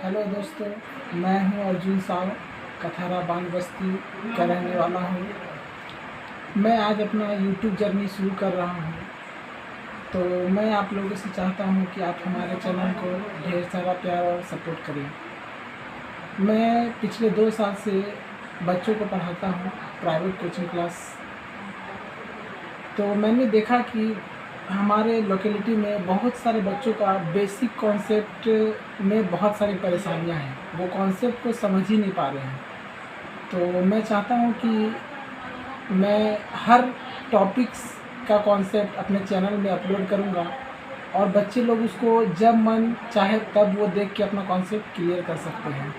Hello दोस्तों, मैं हूं अर्जुन साव, कथारा बांग बस्ती का रहने वाला हूं। मैं आज अपना यूट्यूब जर्नी शुरू कर रहा हूं, तो मैं आप लोगों से चाहता हूं कि आप हमारे चैनल को ढेर सारा प्यार और सपोर्ट करें। मैं पिछले 2 साल से बच्चों को पढ़ाता हूं, प्राइवेट कोचिंग क्लास। तो मैंने देखा कि हमारे लोकेलिटी में बहुत सारे बच्चों का बेसिक कॉन्सेप्ट में बहुत सारी परेशानियां हैं, वो कॉन्सेप्ट को समझ ही नहीं पा रहे हैं। तो मैं चाहता हूं कि मैं हर टॉपिक्स का कॉन्सेप्ट अपने चैनल में अपलोड करूंगा और बच्चे लोग उसको जब मन चाहे तब वो देख के अपना कॉन्सेप्ट क्लियर कर सकते हैं।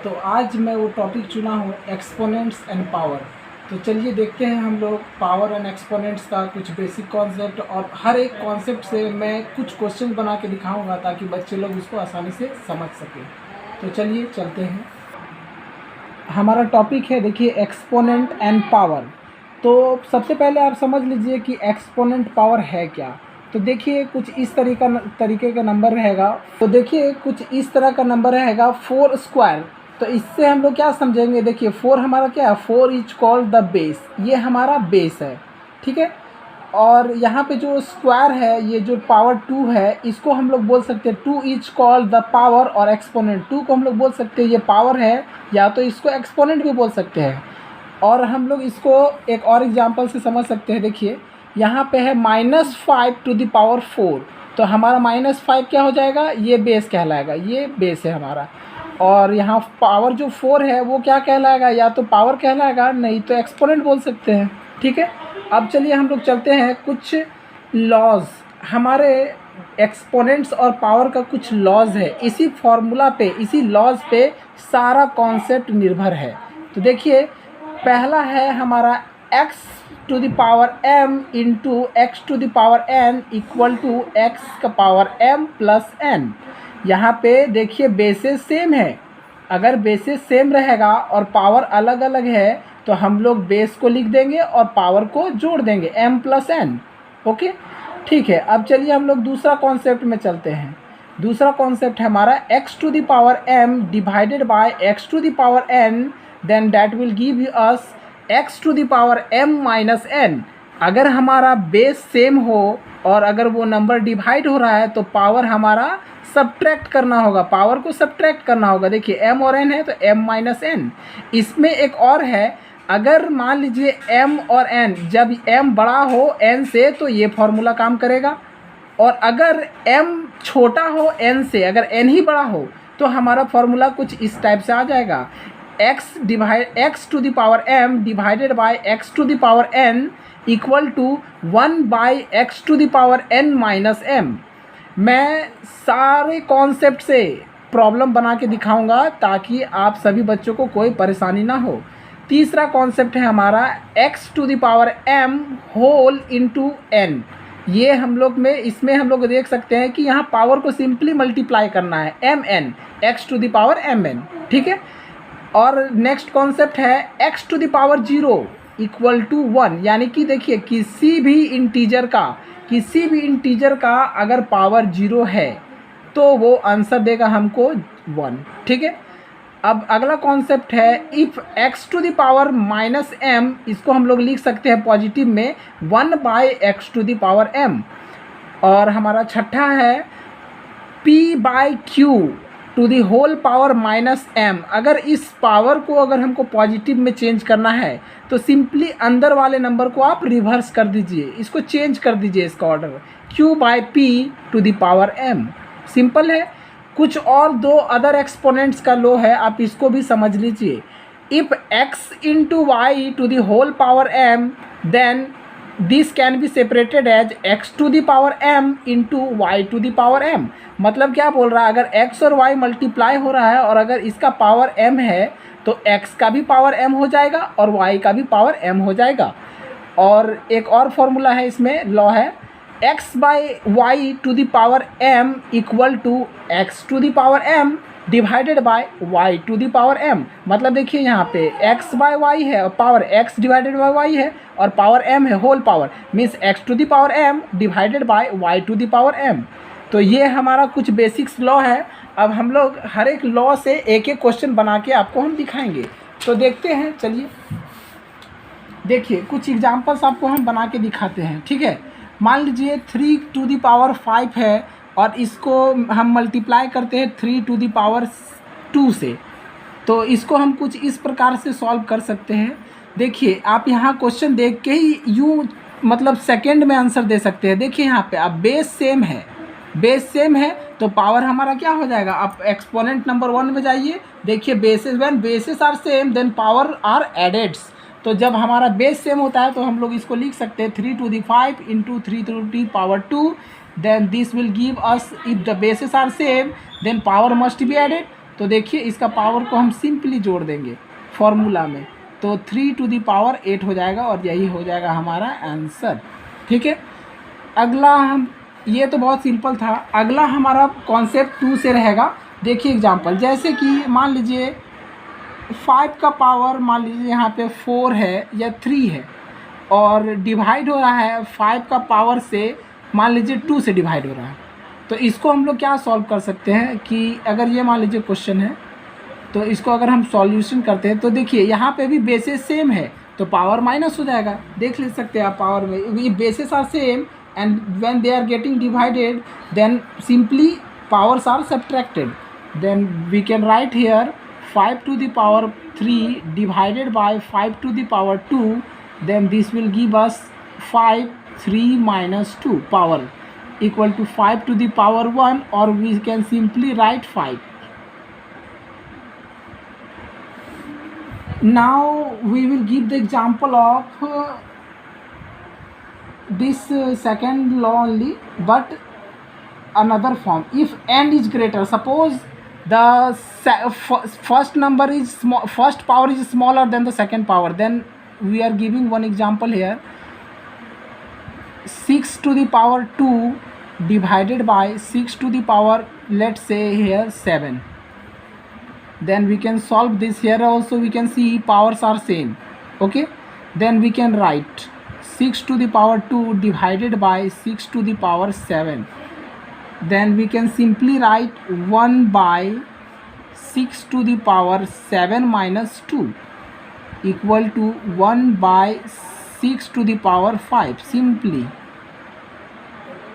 तो आज मैं वो टॉपिक चुना हूँ, एक्सपोनेंट्स एंड पावर। तो चलिए देखते हैं हम लोग पावर एंड एक्सपोनेंट्स का कुछ बेसिक कॉन्सेप्ट, और हर एक कॉन्सेप्ट से मैं कुछ क्वेश्चन बना के दिखाऊंगा ताकि बच्चे लोग उसको आसानी से समझ सकें। तो चलिए चलते हैं। हमारा टॉपिक है, देखिए, एक्सपोनेंट एंड पावर। तो सबसे पहले आप समझ लीजिए कि एक्सपोनेंट पावर है क्या। तो देखिए कुछ इस तरीके का नंबर रहेगा। तो देखिए कुछ इस तरह का नंबर रहेगा 4 स्क्वायर। तो इससे हम लोग क्या समझेंगे, देखिए 4 हमारा क्या है, 4 इज कॉल्ड द बेस, ये हमारा बेस है, ठीक है। और यहाँ पे जो स्क्वायर है, ये जो पावर 2 है, इसको हम लोग बोल सकते हैं 2 इज कॉल्ड द पावर, और एक्सपोनेंट 2 को हम लोग बोल सकते हैं ये पावर है, या तो इसको एक्सपोनेंट भी बोल सकते हैं। और हम लोग इसको एक और एग्जांपल से समझ सकते हैं। देखिए यहाँ पे है -5 टू द पावर 4। तो हमारा -5 क्या हो जाएगा, ये बेस कहलाएगा, ये बेस है हमारा। और यहाँ पावर जो 4 है वो क्या कहलाएगा, या तो पावर कहलाएगा, नहीं तो एक्सपोनेंट बोल सकते हैं, ठीक है। अब चलिए हम लोग चलते हैं कुछ लॉज। हमारे एक्सपोनेंट्स और पावर का कुछ लॉज है, इसी फॉर्मूला पे, इसी लॉज पे सारा कॉन्सेप्ट निर्भर है। तो देखिए पहला है हमारा x to the power m into x to the power n equal to x का पावर m प्लस n। यहाँ पे देखिए बेसेस सेम है। अगर बेसेस सेम रहेगा और पावर अलग अलग है तो हम लोग बेस को लिख देंगे और पावर को जोड़ देंगे, m प्लस n। ओके, ठीक है। अब चलिए हम लोग दूसरा कॉन्सेप्ट में चलते हैं। दूसरा कॉन्सेप्ट है हमारा x to the power m divided by x to the power n, then that will give you us x to the power m minus n। अगर हमारा बेस सेम हो और अगर वो नंबर डिवाइड हो रहा है तो पावर हमारा सब्ट्रैक्ट करना होगा, पावर को सब्ट्रैक्ट करना होगा। देखिए m और n है तो m माइनस n। इसमें एक और है, अगर मान लीजिए m और n, जब m बड़ा हो n से तो ये फॉर्मूला काम करेगा, और अगर m छोटा हो n से, अगर n ही बड़ा हो तो हमारा फॉर्मूला कुछ इस टाइप से आ जाएगा, x to the power m divided by x to the power n equal to 1 by x to the power n minus m। मैं सारे कॉन्सेप्ट से प्रॉब्लम बना के दिखाऊंगा ताकि आप सभी बच्चों को कोई परेशानी ना हो। तीसरा कॉन्सेप्ट है हमारा x to the power m whole into n। ये हम लोग में, इसमें हम लोग देख सकते हैं कि यहाँ पावर को सिंपली मल्टीप्लाई करना है, mn, x to the power mn, ठीक है। और नेक्स्ट कॉन्सेप्ट है x to the power 0 equal to 1। यानी कि देखिए किसी भी इंटीजर का अगर पावर 0 है तो वो आंसर देगा हमको 1, ठीक है। अब अगला कॉन्सेप्ट है if x to the power minus m, इसको हम लोग लिख सकते हैं पॉजिटिव में 1 by x to the power m। और हमारा छठा है p by q to the whole power minus m। अगर इस पावर को अगर हमको पॉजिटिव में चेंज करना है तो सिंपली अंदर वाले नंबर को आप रिवर्स कर दीजिए, इसको चेंज कर दीजिए, इसका order q by p to the power m। Simple है। कुछ और दो अदर एक्सपोनेंट्स का लो है, आप इसको भी समझ लीजिए। If x into y to the whole power m, then this can be separated as x to the power m into y to the power m। मतलब क्या बोल रहा है, अगर x और y मल्टीप्लाई हो रहा है और अगर इसका पावर m है तो x का भी पावर m हो जाएगा और y का भी पावर m हो जाएगा। और एक और फॉर्मूला है इसमें, लॉ है x by y to the power m equal to x to the power m divided by y to the power m। मतलब देखिए यहाँ पे x बाय y है और power x divided by y है और पावर m है, whole power means x to the power m divided by y to the power m। तो ये हमारा कुछ बेसिक्स लॉ है। अब हम लोग हर एक लॉ से एक एक क्वेश्चन बना के आपको हम दिखाएंगे। तो देखते हैं, चलिए देखिए कुछ एग्जांपल्स आपको हम बना के दिखाते हैं, ठीक है। मान लीजिए 3 टू द पावर 5 है और इसको हम मल्टीप्लाई करते हैं 3 टू द पावर 2 से। तो इसको हम कुछ इस प्रकार से सॉल्व कर सकते हैं। देखिए आप यहाँ क्वेश्चन देख के ही यूँ मतलब सेकंड में आंसर दे सकते हैं। देखिए यहाँ पे अब बेस सेम है, बेस सेम है तो पावर हमारा क्या हो जाएगा। आप एक्सपोनेंट नंबर 1 में जाइए, देखिए basis when basis are same then power are added. तो जब हमारा बेस सेम होता है तो हम लोग इसको लिख सकते हैं 3 to the 5 into 3 to the power 2, then this will give us if the basis are same then power must be added. तो देखिए इसका पावर को हम सिंपली जोड़ देंगे फॉर्मूला में, तो 3 टू द पावर 8 हो जाएगा और यही हो जाएगा हमारा आंसर, ठीक है। अगला हम, ये तो बहुत सिंपल था। अगला हमारा कॉन्सेप्ट 2 से रहेगा। देखिए एग्जांपल, जैसे कि मान लीजिए 5 का पावर मान लीजिए यहाँ पे 4 है या 3 है और डिवाइड हो रहा है 5 का पावर से मान लीजिए 2 से डिवाइड हो रहा है। तो इसको हम लोग क्या सॉल्व कर सकते हैं कि अगर ये मान लीजिए क्वेश्चन है तो इसको अगर हम सॉल्यूशन करते हैं तो देखिए यहाँ पे भी बेसिस सेम है तो पावर माइनस हो जाएगा। देख ले सकते हैं आप पावर में, ये basis are same and when they are getting divided then simply powers are subtracted, then we can write here 5 to the power 3 divided by 5 to the power 2, then this will give us 5 3 minus 2 power equal to 5 to the power 1, or we can simply write 5. Now we will give the example of this second law only, but another form. If n is greater, suppose the first number is small, first power is smaller than the second power, then we are giving one example here. 6 to the power 2 divided by 6 to the power, let's say here 7. Then we can solve this. Here also we can see powers are same, okay. Then we can write 6 to the power 2 divided by 6 to the power 7. Then we can simply write 1 by 6 to the power 7 minus 2 equal to 1 by 6 to the power 5. Simply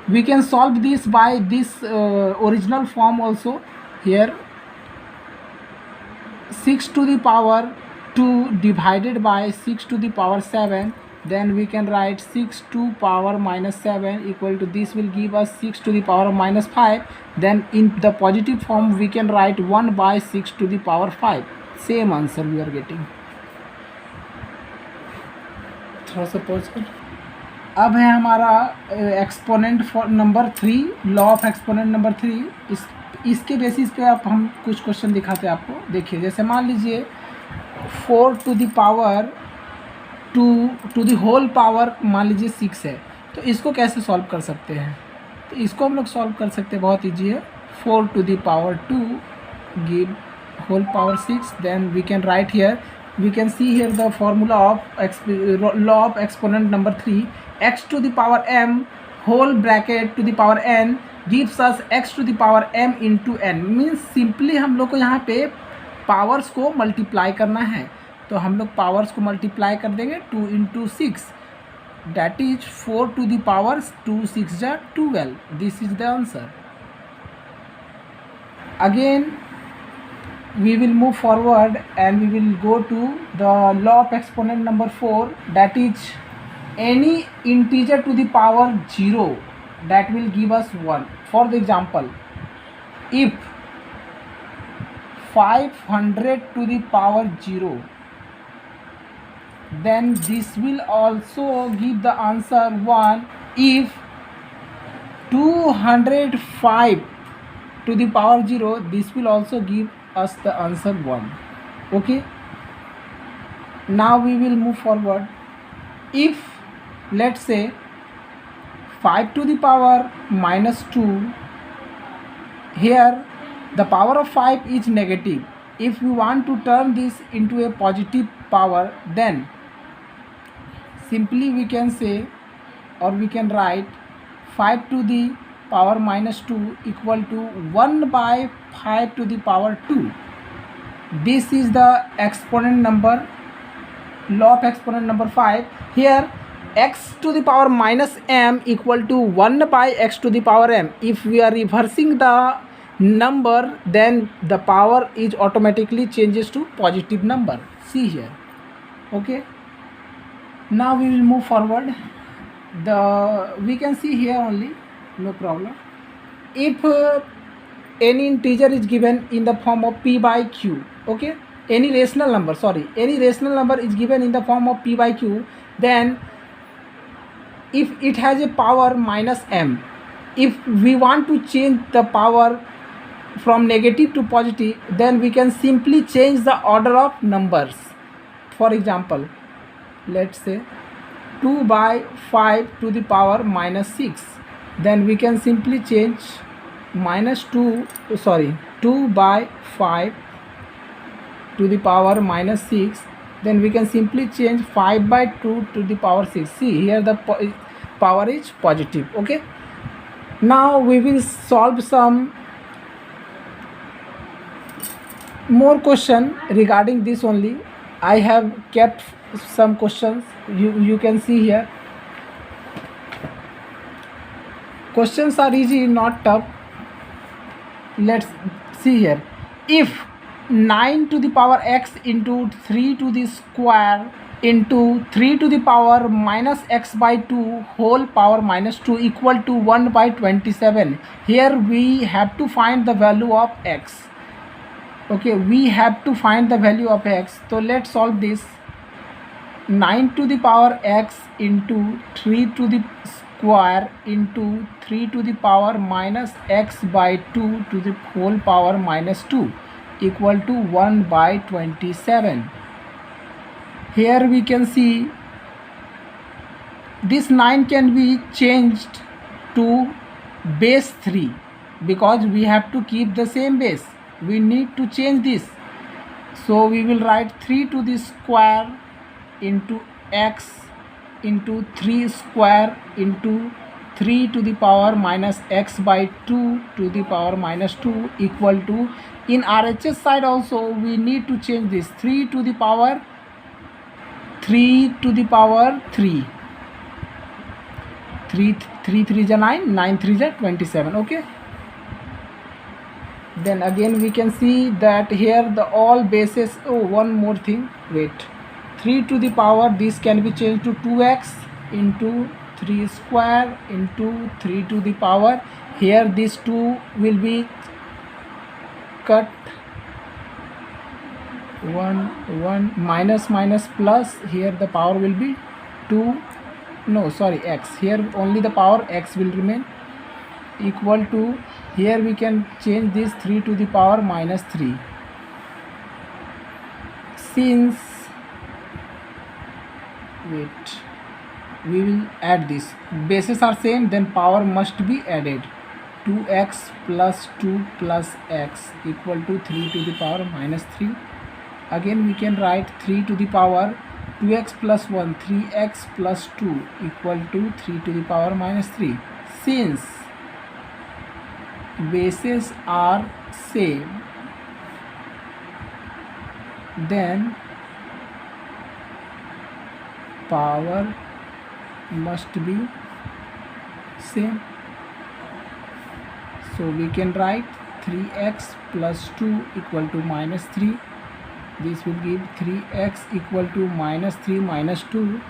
we can solve this by this original form also. Here 6 to the power 2 divided by 6 to the power 7, then we can write 6 to power minus 7 equal to, this will give us 6 to the power minus 5. Then in the positive form we can write 1 by 6 to the power 5. Same answer we are getting. थोड़ा सा pause कर। अब है हमारा exponent number 3, law of exponent number 3। इसके basis पे आप हम कुछ क्वेश्चन दिखाते हैं आपको। देखिए जैसे मान लीजिए 4 to the power 2 to the whole power मान लीजिए 6 है, तो इसको कैसे सॉल्व कर सकते हैं। तो इसको हम लोग सॉल्व कर सकते हैं, बहुत ईजी है। 4 to the power 2 give whole power 6, then we can write here, we can see here the formula of law of exponent number 3, x to the power m whole bracket to the power n gives us x to the power m into n। Means simply हम लोग को यहाँ पे powers को multiply करना है, तो हम लोग पावर्स को मल्टीप्लाई कर देंगे 2 into 6, that is 4 to the power 2 6 जा 12. This is the answer. Again we will move forward and we will go to the law of exponent number 4, that is any integer to the power 0 that will give us 1. For the example, if 500 to the power 0, then this will also give the answer 1. If 205 to the power 0, this will also give us the answer 1. Okay, now we will move forward. If let's say 5 to the power minus 2, here the power of 5 is negative. If we want to turn this into a positive power, then simply we can say, or we can write 5 to the power minus 2 equal to 1 by 5 to the power 2. This is the exponent number, law of exponent number 5. Here x to the power minus m equal to 1 by x to the power m. If we are reversing the number, then the power is automatically changes to positive number. See here. Okay, now we will move forward. We can see here only, no problem. If any integer is given in the form of p by q, okay, any rational number is given in the form of p by q, then if it has a power minus m, if we want to change the power from negative to positive, then we can simply change the order of numbers. For example, let's say 2 by 5 to the power minus 6, then we can simply change 2 by 5 to the power minus 6, then we can simply change 5 by 2 to the power 6. See here, the power is positive. Okay, now we will solve some more question regarding this only. I have kept some questions, you can see here. Questions are easy, not tough. Let's see here. If 9 to the power x into 3 to the square into 3 to the power minus x by 2 whole power minus 2 equal to 1 by 27, here we have to find the value of x. Okay, we have to find the value of x. So let's solve this. 9 to the power x into 3 to the square into 3 to the power minus x by 2 to the whole power minus 2 equal to 1 by 27. Here we can see this 9 can be changed to base 3 because we have to keep the same base. We need to change this. So we will write 3 to the square into x into 3 square into 3 to the power minus x by 2 to the power minus 2 equal to, in RHS side also we need to change this, 3 to the power 3 3 3 is 9, 9 3 is 27. Okay, then again we can see that here the all bases. Oh, one more thing, wait. 3 to the power, this can be changed to 2x into 3 square into 3 to the power. Here this 2 will be cut, 1 minus plus, here the power will be 2, no sorry, x, here only the power x will remain, equal to, here we can change this 3 to the power minus 3. Since, wait, we will add this, bases are same, then power must be added. 2x plus 2 plus x equal to 3 to the power minus 3. Again we can write 3 to the power 2x plus 1, 3x plus 2 equal to 3 to the power minus 3. Since bases are same, then power must be same. So we can write 3x plus 2 equal to minus 3. This will give 3x equal to minus 3 minus 2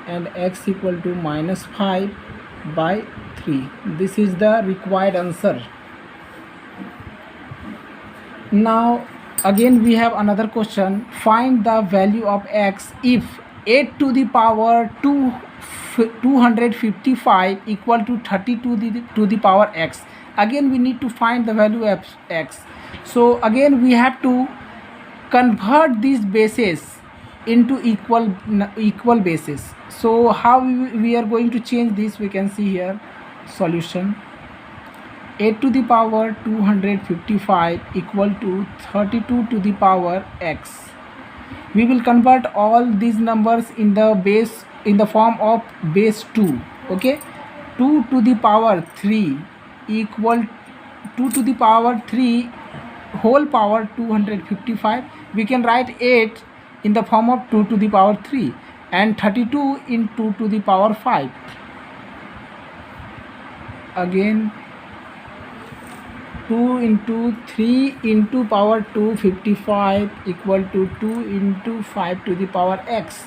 and x equal to minus 5 by 3. This is the required answer. Now again we have another question. Find the value of x if 8 to the power 255 equal to 32 to the power x. Again we need to find the value of x. So again we have to convert these bases into equal bases. So how we are going to change this, we can see here. Solution: 8 to the power 255 equal to 32 to the power x. We will convert all these numbers in the base, in the form of base 2. Okay, 2 to the power 3 equal 2 to the power 3 whole power 255. We can write 8 in the form of 2 to the power 3 and 32 in 2 to the power 5. Again 2 into 3 into power 255 equal to 2 into 5 to the power x.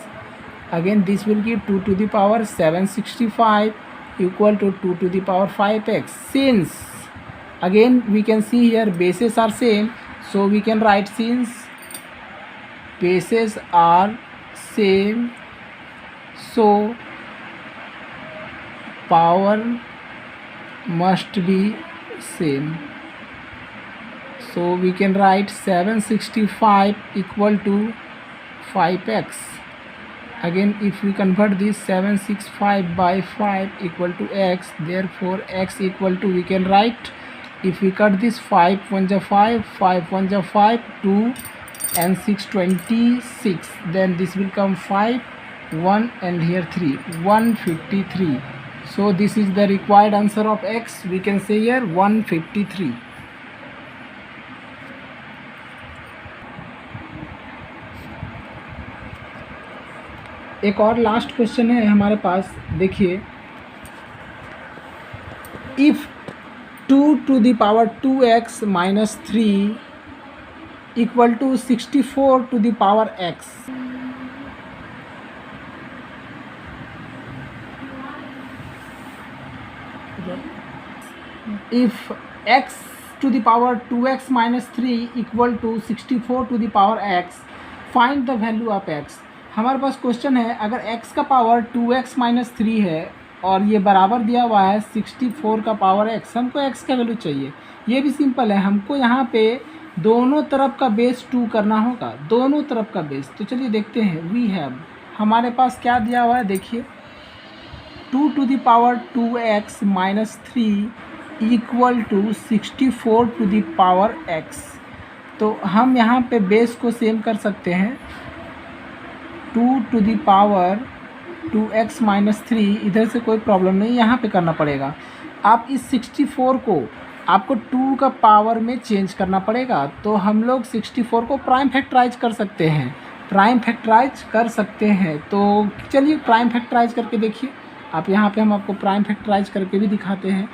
Again this will give 2 to the power 765 equal to 2 to the power 5x. Since again we can see here bases are same, so we can write since bases are same, so power must be same. So we can write 765 equal to 5x. Again if we convert this 765 by 5 equal to x, therefore x equal to, we can write, if we cut this 5 1 ja 5, 5 1 ja 5, 2 and 6 26, then this will come 5 1 and here 3, 153. So this is the required answer of x. We can say here 153. एक और last question है हमारे पास, देखिए, if 2 to the power 2x minus 3 equal to 64 to the power x. If x to the power 2x minus 3 equal to 64 to the power x, find the value of x. हमारे पास question है, अगर x का power 2x minus 3 है और ये बराबर दिया हुआ है 64 का पावर x, हमको x का वैल्यू चाहिए। ये भी सिंपल है, हमको यहाँ पे दोनों तरफ का बेस 2 करना होगा, दोनों तरफ का बेस। तो चलिए देखते हैं। वी हैव, हमारे पास क्या दिया हुआ है, देखिए 2 to the power 2x minus 3 equal to 64 to the power x। तो हम यहाँ पे बेस को सेम कर सकते हैं, 2 to the power 2x minus 3, इधर से कोई प्रॉब्लम नहीं, यहाँ पे करना पड़ेगा। आप इस 64 को आपको 2 का पावर में चेंज करना पड़ेगा। तो हम लोग 64 को प्राइम फैक्टराइज कर सकते हैं, प्राइम फैक्टराइज कर सकते हैं। तो चलिए प्राइम फैक्टराइज करके देखिए आप, यहाँ पे हम आपको प्राइम फैक्टराइज करके भी दिखाते हैं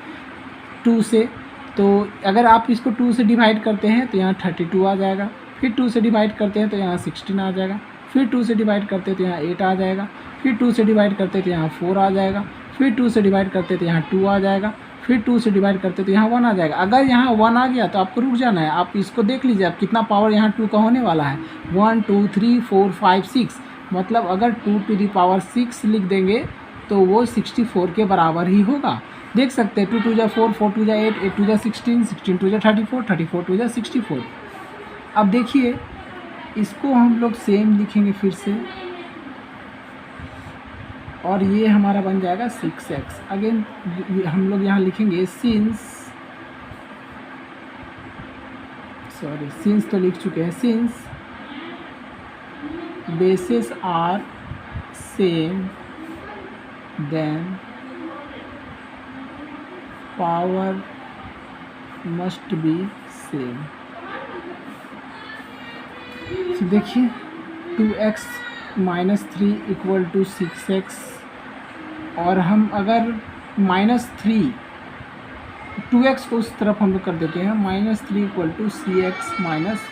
2 से। तो अगर आप इसको 2 से डिवाइड करते हैं तो यहाँ 32 आ जाएगा, फिर 2 से डिवाइड करते हैं तो यहाँ 16 आ जाएगा, फिर 2 से डिवाइड करते हैं तो यहाँ 8 आ जाएगा, फिर 2 से डिवाइड करते हैं तो यहाँ 4 आ जाएगा, फिर 2 से डिवाइड करते हैं तो यहाँ 2 आ जाएगा, फिर 2 से डिवाइड करते हैं तो यहाँ 1 आ जाएगा। अगर यहाँ 1 आ गया तो आपको रुक जाना है, आप इसको देख लीजिए आप कितना पावर यहाँ 2 का होने वाला है। 1 2 3 4 5 6, मतलब अगर 2 to the power 6 लिख देंगे तो वो 64 के बराबर ही होगा। देख सकते हैं 2 2 जा 4, 4 2 जा 8, 8 2 जा 16, 16 2 जा 34, 34 2 जा 64। अब देखिए इसको हम लोग सेम लिखेंगे फिर से, और ये हमारा बन जाएगा 6x। अगेन हम लोग यहाँ लिखेंगे सिंस तो लिख चुके हैं, since basis are same then power must be same. देखिए 2x minus 3 equal to 6x, और हम अगर माइनस 3 2x को उस तरफ हम लोग कर देते हैं, minus 3 equal to cx minus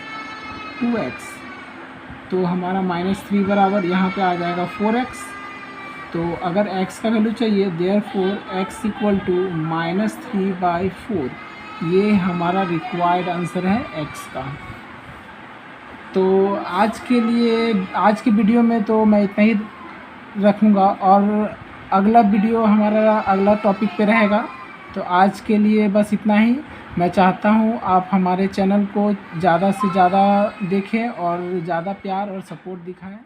2x, तो हमारा माइनस 3 बराबर यहाँ पे आ जाएगा 4x। तो अगर x का वैल्यू चाहिए, therefore x equal to minus 3/4, ये हमारा रिक्वायर्ड आंसर है x का। तो आज के लिए, आज की वीडियो में तो मैं इतना ही रखूँगा, और अगला वीडियो हमारा अगला टॉपिक पे रहेगा। तो आज के लिए बस इतना ही। मैं चाहता हूँ आप हमारे चैनल को ज़्यादा से ज़्यादा देखें और ज़्यादा प्यार और सपोर्ट दिखाएं।